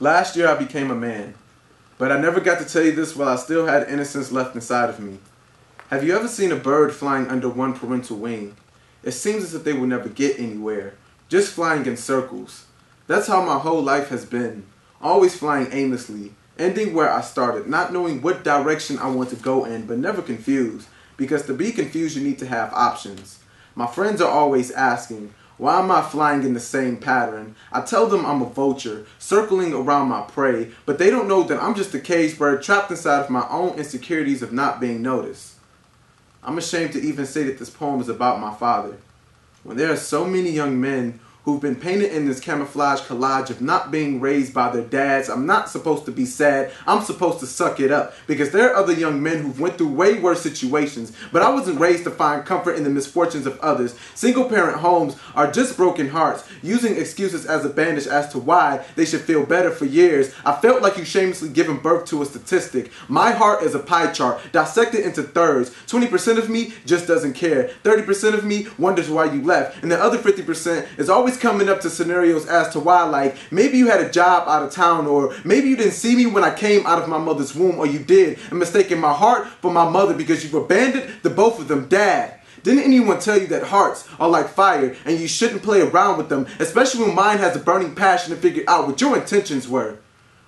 Last year I became a man, but I never got to tell you this while I still had innocence left inside of me. Have you ever seen a bird flying under one parental wing? It seems as if they will never get anywhere, just flying in circles. That's how my whole life has been, always flying aimlessly, ending where I started, not knowing what direction I want to go in, but never confused, because to be confused you need to have options. My friends are always asking, why am I flying in the same pattern? I tell them I'm a vulture, circling around my prey, but they don't know that I'm just a caged bird trapped inside of my own insecurities of not being noticed. I'm ashamed to even say that this poem is about my father. When there are so many young men who've been painted in this camouflage collage of not being raised by their dads, I'm not supposed to be sad, I'm supposed to suck it up, because there are other young men who've went through way worse situations, but I wasn't raised to find comfort in the misfortunes of others. Single parent homes are just broken hearts, using excuses as a bandage as to why they should feel better for years. I felt like you shamelessly giving birth to a statistic. My heart is a pie chart, dissected into thirds. 20% of me just doesn't care. 30% of me wonders why you left, and the other 50% is always coming up to scenarios as to why, like maybe you had a job out of town, or maybe you didn't see me when I came out of my mother's womb, or you did and mistaken my heart for my mother because you've abandoned the both of them. Dad, didn't anyone tell you that hearts are like fire and you shouldn't play around with them, especially when mine has a burning passion to figure out what your intentions were?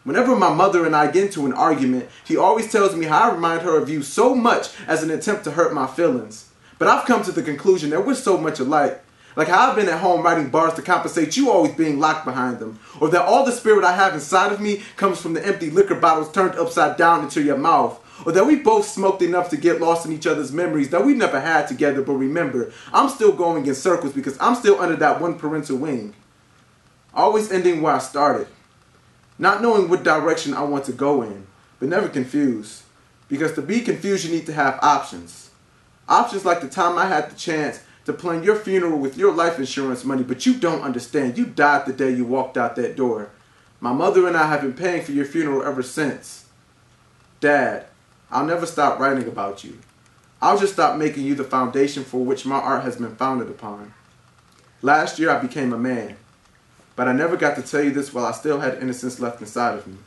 Whenever my mother and I get into an argument, she always tells me how I remind her of you so much as an attempt to hurt my feelings. But I've come to the conclusion that we're so much alike. Like how I've been at home writing bars to compensate you always being locked behind them. Or that all the spirit I have inside of me comes from the empty liquor bottles turned upside down into your mouth. Or that we both smoked enough to get lost in each other's memories that we never had together. But remember, I'm still going in circles because I'm still under that one parental wing. Always ending where I started. Not knowing what direction I want to go in, but never confused. Because to be confused, you need to have options. Options like the time I had the chance to plan your funeral with your life insurance money, but you don't understand. You died the day you walked out that door. My mother and I have been paying for your funeral ever since. Dad, I'll never stop writing about you. I'll just stop making you the foundation for which my art has been founded upon. Last year I became a man, but I never got to tell you this while I still had innocence left inside of me.